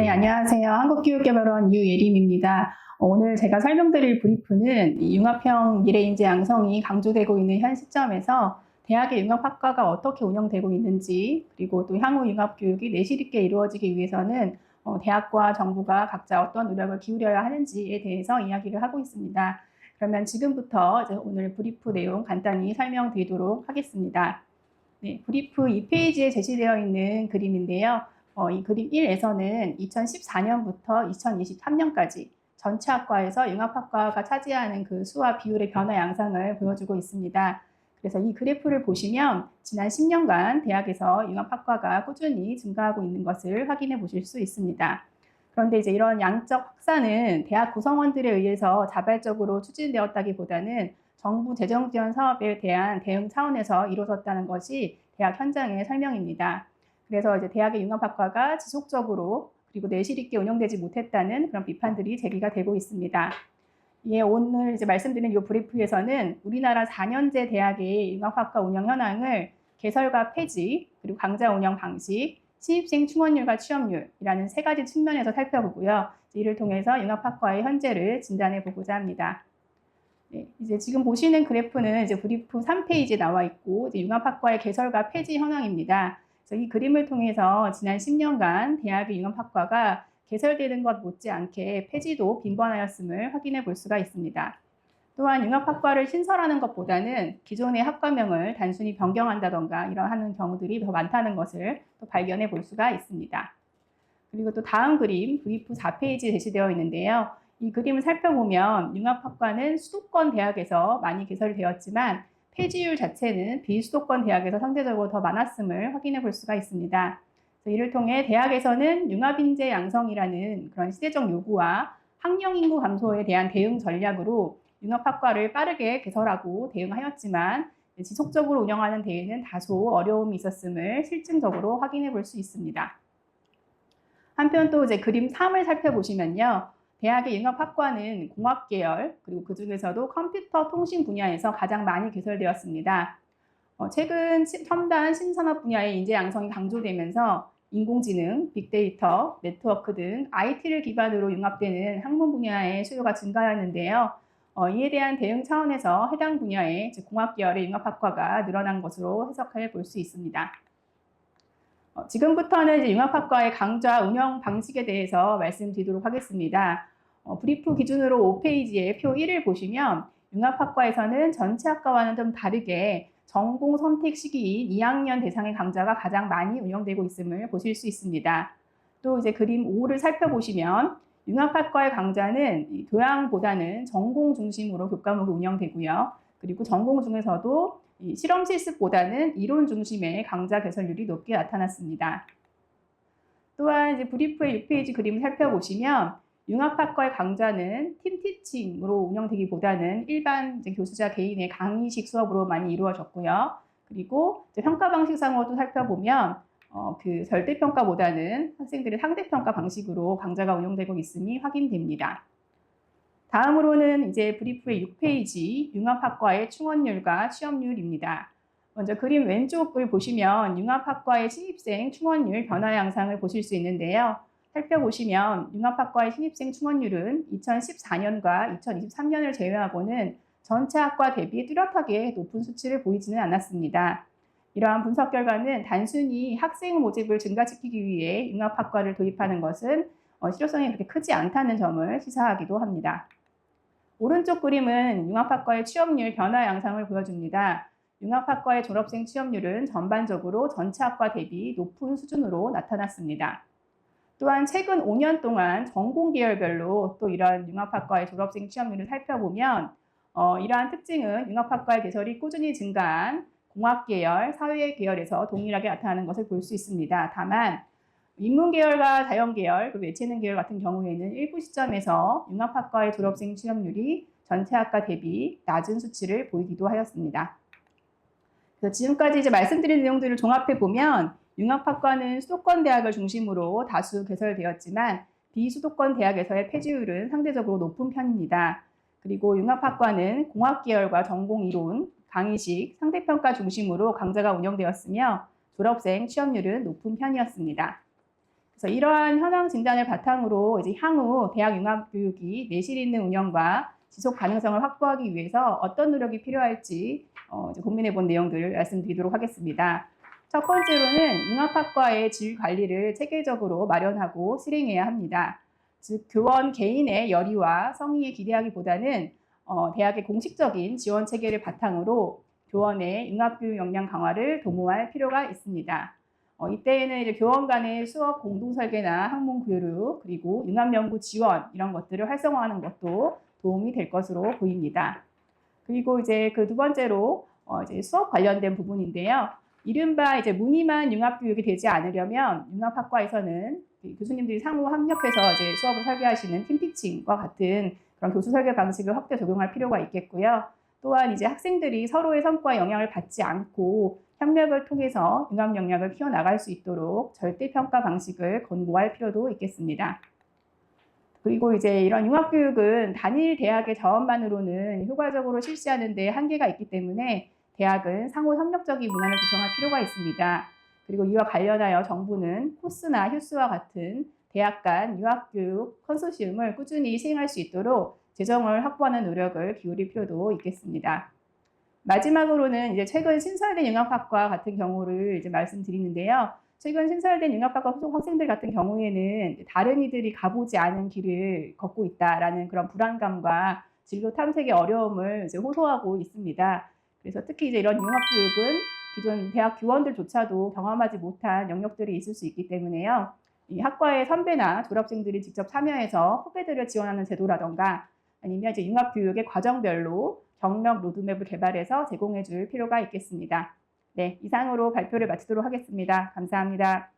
네, 안녕하세요. 한국교육개발원 유예림입니다. 오늘 제가 설명드릴 브리프는 이 융합형 미래인재 양성이 강조되고 있는 현 시점에서 대학의 융합학과가 어떻게 운영되고 있는지, 그리고 또 향후 융합교육이 내실 있게 이루어지기 위해서는 대학과 정부가 각자 어떤 노력을 기울여야 하는지에 대해서 이야기를 하고 있습니다. 그러면 지금부터 이제 오늘 브리프 내용 간단히 설명드리도록 하겠습니다. 네, 브리프 2페이지에 제시되어 있는 그림인데요. 이 그림 1에서는 2014년부터 2023년까지 전체 학과에서 융합학과가 차지하는 그 수와 비율의 변화 양상을 보여주고 있습니다. 그래서 이 그래프를 보시면 지난 10년간 대학에서 융합학과가 꾸준히 증가하고 있는 것을 확인해 보실 수 있습니다. 그런데 이제 이런 양적 확산은 대학 구성원들에 의해서 자발적으로 추진되었다기보다는 정부 재정 지원 사업에 대한 대응 차원에서 이루어졌다는 것이 대학 현장의 설명입니다. 그래서 이제 대학의 융합학과가 지속적으로 그리고 내실 있게 운영되지 못했다는 그런 비판들이 제기가 되고 있습니다. 예, 오늘 이제 말씀드린 이 브리프에서는 우리나라 4년제 대학의 융합학과 운영 현황을 개설과 폐지, 그리고 강좌 운영 방식, 신입생 충원율과 취업률이라는 세 가지 측면에서 살펴보고요. 이를 통해서 융합학과의 현재를 진단해 보고자 합니다. 네, 이제 지금 보시는 그래프는 이제 브리프 3페이지에 나와 있고, 이제 융합학과의 개설과 폐지 현황입니다. 그래서 이 그림을 통해서 지난 10년간 대학의 융합학과가 개설되는 것 못지않게 폐지도 빈번하였음을 확인해 볼 수가 있습니다. 또한 융합학과를 신설하는 것보다는 기존의 학과명을 단순히 변경한다던가 이러한 경우들이 더 많다는 것을 또 발견해 볼 수가 있습니다. 그리고 또 다음 그림, 브리프 4페이지에 제시되어 있는데요. 이 그림을 살펴보면 융합학과는 수도권 대학에서 많이 개설되었지만 폐지율 자체는 비수도권 대학에서 상대적으로 더 많았음을 확인해 볼 수가 있습니다. 이를 통해 대학에서는 융합인재 양성이라는 그런 시대적 요구와 학령 인구 감소에 대한 대응 전략으로 융합학과를 빠르게 개설하고 대응하였지만 지속적으로 운영하는 데에는 다소 어려움이 있었음을 실증적으로 확인해 볼 수 있습니다. 한편 또 이제 그림 3을 살펴보시면요. 대학의 융합학과는 공학 계열, 그리고 그 중에서도 컴퓨터 통신 분야에서 가장 많이 개설되었습니다. 최근 첨단 신산업 분야의 인재 양성이 강조되면서 인공지능, 빅데이터, 네트워크 등 IT를 기반으로 융합되는 학문 분야의 수요가 증가하였는데요. 이에 대한 대응 차원에서 해당 분야의 공학 계열의 융합학과가 늘어난 것으로 해석해 볼 수 있습니다. 지금부터는 이제 융합학과의 강좌 운영 방식에 대해서 말씀드리도록 하겠습니다. 브리프 기준으로 5페이지의 표 1을 보시면 융합학과에서는 전체 학과와는 좀 다르게 전공 선택 시기인 2학년 대상의 강좌가 가장 많이 운영되고 있음을 보실 수 있습니다. 또 이제 그림 5를 살펴보시면 융합학과의 강좌는 교양보다는 전공 중심으로 교과목이 운영되고요. 그리고 전공 중에서도 실험 실습보다는 이론 중심의 강좌 개설률이 높게 나타났습니다. 또한 이제 브리프의 6페이지 그림을 살펴보시면 융합학과의 강좌는 팀 티칭으로 운영되기보다는 일반 교수자 개인의 강의식 수업으로 많이 이루어졌고요. 그리고 평가 방식상으로도 살펴보면 그 절대평가보다는 학생들의 상대평가 방식으로 강좌가 운영되고 있음이 확인됩니다. 다음으로는 이제 브리프의 6페이지 융합학과의 충원율과 취업률입니다. 먼저 그림 왼쪽을 보시면 융합학과의 신입생 충원율 변화 양상을 보실 수 있는데요. 살펴보시면 융합학과의 신입생 충원율은 2014년과 2023년을 제외하고는 전체 학과 대비 뚜렷하게 높은 수치를 보이지는 않았습니다. 이러한 분석 결과는 단순히 학생 모집을 증가시키기 위해 융합학과를 도입하는 것은 실효성이 그렇게 크지 않다는 점을 시사하기도 합니다. 오른쪽 그림은 융합학과의 취업률 변화 양상을 보여줍니다. 융합학과의 졸업생 취업률은 전반적으로 전체 학과 대비 높은 수준으로 나타났습니다. 또한 최근 5년 동안 전공 계열별로 또 이러한 융합학과의 졸업생 취업률을 살펴보면 이러한 특징은 융합학과의 개설이 꾸준히 증가한 공학 계열, 사회 계열에서 동일하게 나타나는 것을 볼 수 있습니다. 다만 인문 계열과 자연 계열, 그리고 예체능 계열 같은 경우에는 일부 시점에서 융합학과의 졸업생 취업률이 전체 학과 대비 낮은 수치를 보이기도 하였습니다. 그래서 지금까지 이제 말씀드린 내용들을 종합해 보면 융합학과는 수도권 대학을 중심으로 다수 개설되었지만 비수도권 대학에서의 폐지율은 상대적으로 높은 편입니다. 그리고 융합학과는 공학 계열과 전공 이론, 강의식, 상대평가 중심으로 강좌가 운영되었으며 졸업생 취업률은 높은 편이었습니다. 그래서 이러한 현황 진단을 바탕으로 이제 향후 대학 융합 교육이 내실 있는 운영과 지속 가능성을 확보하기 위해서 어떤 노력이 필요할지 이제 고민해 본 내용들을 말씀드리도록 하겠습니다. 첫 번째로는 융합학과의 질 관리를 체계적으로 마련하고 실행해야 합니다. 즉 교원 개인의 열의와 성의에 기대하기보다는 대학의 공식적인 지원 체계를 바탕으로 교원의 융합교육 역량 강화를 도모할 필요가 있습니다. 이때에는 이제 교원 간의 수업 공동 설계나 학문 교류 그리고 융합 연구 지원 이런 것들을 활성화하는 것도 도움이 될 것으로 보입니다. 그리고 이제 그 두 번째로 이제 수업 관련된 부분인데요. 이른바 이제 무늬만 융합 교육이 되지 않으려면 융합학과에서는 교수님들이 상호 협력해서 이제 수업을 설계하시는 팀피칭과 같은 그런 교수 설계 방식을 확대 적용할 필요가 있겠고요. 또한 이제 학생들이 서로의 성과에 영향을 받지 않고 협력을 통해서 융합 역량을 키워나갈 수 있도록 절대평가 방식을 권고할 필요도 있겠습니다. 그리고 이제 이런 융합교육은 단일 대학의 자원만으로는 효과적으로 실시하는 데 한계가 있기 때문에 대학은 상호 협력적인 문화를 구성할 필요가 있습니다. 그리고 이와 관련하여 정부는 코스나 휴스와 같은 대학 간 융합교육 컨소시엄을 꾸준히 시행할 수 있도록 재정을 확보하는 노력을 기울일 필요도 있겠습니다. 마지막으로는 이제 최근 신설된 융합학과 같은 경우를 이제 말씀드리는데요. 최근 신설된 융합학과 소속 학생들 같은 경우에는 다른 이들이 가보지 않은 길을 걷고 있다라는 그런 불안감과 진로 탐색의 어려움을 이제 호소하고 있습니다. 그래서 특히 이제 이런 융합교육은 기존 대학 교원들조차도 경험하지 못한 영역들이 있을 수 있기 때문에요. 이 학과의 선배나 졸업생들이 직접 참여해서 후배들을 지원하는 제도라던가 아니면 이제 융합교육의 과정별로 경력 로드맵을 개발해서 제공해 줄 필요가 있겠습니다. 네, 이상으로 발표를 마치도록 하겠습니다. 감사합니다.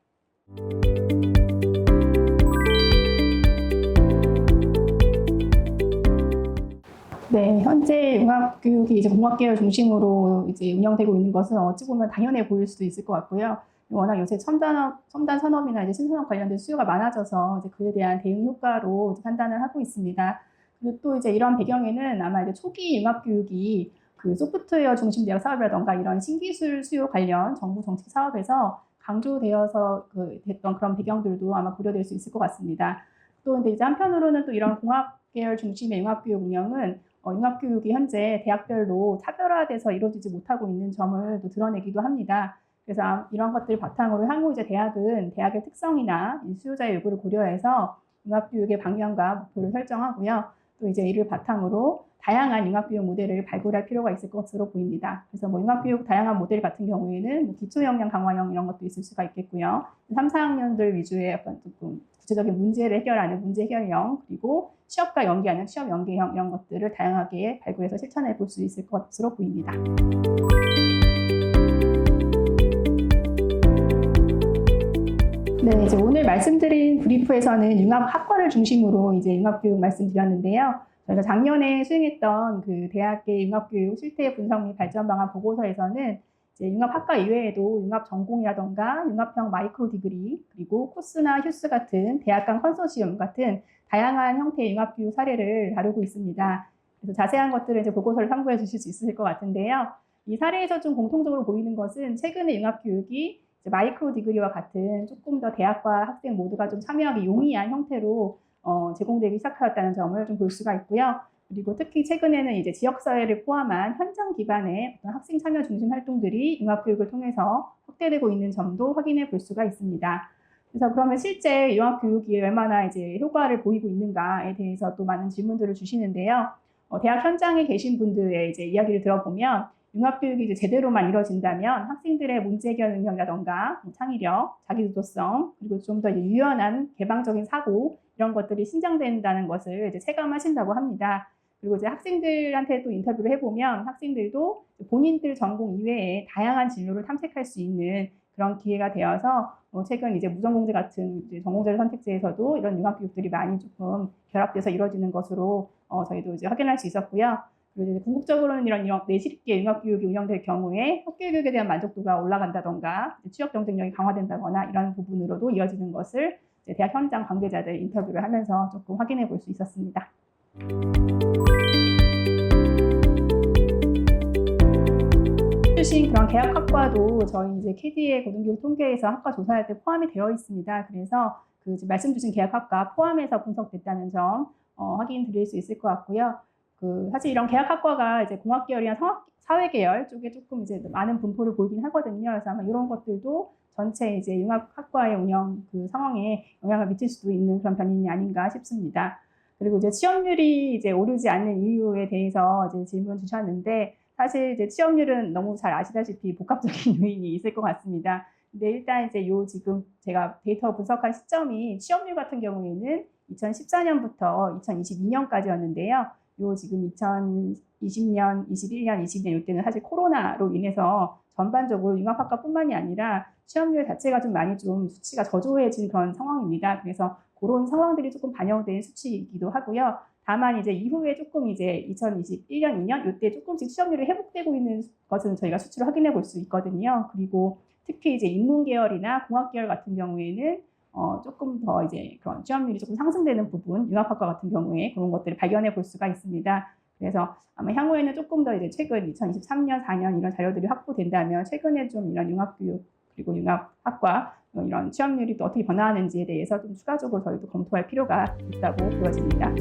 네, 현재 융합교육이 이제 공학계열 중심으로 이제 운영되고 있는 것은 어찌 보면 당연해 보일 수도 있을 것 같고요. 워낙 요새 첨단 산업이나 이제 신산업 관련된 수요가 많아져서 이제 그에 대한 대응 효과로 이제 판단을 하고 있습니다. 그리고 또 이제 이런 배경에는 아마 이제 초기 융합교육이 그 소프트웨어 중심 대학 사업이라던가 이런 신기술 수요 관련 정부 정책 사업에서 강조되어서 됐던 그런 배경들도 아마 고려될 수 있을 것 같습니다. 또 근데 이제 한편으로는 또 이런 공학 계열 중심의 융합교육 운영은 융합교육이 현재 대학별로 차별화돼서 이루어지지 못하고 있는 점을 또 드러내기도 합니다. 그래서 이런 것들을 바탕으로 향후 이제 대학은 대학의 특성이나 수요자의 요구를 고려해서 융합교육의 방향과 목표를 설정하고요. 또 이제 이를 바탕으로 다양한 융합교육 모델을 발굴할 필요가 있을 것으로 보입니다. 그래서 뭐 융합교육 다양한 모델 같은 경우에는 뭐 기초역량 강화형 이런 것도 있을 수가 있겠고요. 3, 4학년들 위주의 약간 조금 구체적인 문제를 해결하는 문제 해결형, 그리고 취업과 연계하는 취업 연계형 이런 것들을 다양하게 발굴해서 실천해 볼 수 있을 것으로 보입니다. 네, 이제 오늘 말씀드린 브리프에서는 융합학과를 중심으로 이제 융합교육 말씀드렸는데요. 저희가 작년에 수행했던 그 대학의 융합교육 실태 분석 및 발전 방안 보고서에서는 이제 융합학과 이외에도 융합전공이라던가 융합형 마이크로 디그리, 그리고 코스나 휴스 같은 대학 간 컨소시엄 같은 다양한 형태의 융합교육 사례를 다루고 있습니다. 그래서 자세한 것들을 이제 보고서를 참고해 주실 수 있을 것 같은데요. 이 사례에서 좀 공통적으로 보이는 것은 최근에 융합교육이 이제 마이크로 디그리와 같은 조금 더 대학과 학생 모두가 좀 참여하기 용이한 형태로 제공되기 시작하였다는 점을 좀 볼 수가 있고요. 그리고 특히 최근에는 이제 지역사회를 포함한 현장 기반의 어떤 학생 참여 중심 활동들이 융합교육을 통해서 확대되고 있는 점도 확인해 볼 수가 있습니다. 그래서 그러면 실제 융합교육이 얼마나 이제 효과를 보이고 있는가에 대해서 또 많은 질문들을 주시는데요. 대학 현장에 계신 분들의 이제 이야기를 들어보면 융합교육이 이제 제대로만 이루어진다면 학생들의 문제 해결 능력이라던가 창의력, 자기주도성, 그리고 좀 더 유연한 개방적인 사고 이런 것들이 신장된다는 것을 이제 체감하신다고 합니다. 그리고 이제 학생들한테도 인터뷰를 해보면 학생들도 본인들 전공 이외에 다양한 진로를 탐색할 수 있는 그런 기회가 되어서 최근 이제 무전공제 같은 이제 전공자를 선택지에서도 이런 융합교육들이 많이 조금 결합돼서 이루어지는 것으로 저희도 이제 확인할 수 있었고요. 그리고 이제 궁극적으로는 이런 내실 있게 융합교육이 운영될 경우에 학교교육에 대한 만족도가 올라간다던가 취업 경쟁력이 강화된다거나 이런 부분으로도 이어지는 것을 이제 대학 현장 관계자들 인터뷰를 하면서 조금 확인해 볼 수 있었습니다. 주신 그런 개학학과도 저희 이제 KD의 고등교육 통계에서 학과 조사할 때 포함이 되어 있습니다. 그래서 그 말씀 주신 계약학과 포함해서 분석됐다는 점 확인 드릴 수 있을 것 같고요. 사실 이런 계약학과가 이제 공학계열이나 사회계열 쪽에 조금 이제 많은 분포를 보이긴 하거든요. 그래서 아마 이런 것들도 전체 이제 융합학과의 운영 상황에 영향을 미칠 수도 있는 그런 변인이 아닌가 싶습니다. 그리고 이제 취업률이 이제 오르지 않는 이유에 대해서 이제 질문 주셨는데, 사실 이제 취업률은 너무 잘 아시다시피 복합적인 요인이 있을 것 같습니다. 근데 일단 이제 지금 제가 데이터 분석한 시점이 취업률 같은 경우에는 2014년부터 2022년까지였는데요. 지금 2020년, 21년, 22년 이때는 사실 코로나로 인해서 전반적으로 융합학과뿐만이 아니라 취업률 자체가 좀 많이 수치가 저조해진 그런 상황입니다. 그래서 그런 상황들이 조금 반영된 수치이기도 하고요. 다만 이제 이후에 조금 이제 2021년, 2년 이때 조금씩 취업률이 회복되고 있는 것은 저희가 수치로 확인해 볼 수 있거든요. 그리고 특히 이제 인문계열이나 공학계열 같은 경우에는 조금 더 이제 그런 취업률이 조금 상승되는 부분, 융합학과 같은 경우에 그런 것들을 발견해 볼 수가 있습니다. 그래서 아마 향후에는 조금 더 이제 최근 2023년, 4년 이런 자료들이 확보된다면 최근에 좀 이런 융합교육 그리고 융합학과 이런 취업률이 또 어떻게 변화하는지에 대해서 좀 추가적으로 저희도 검토할 필요가 있다고 보여집니다.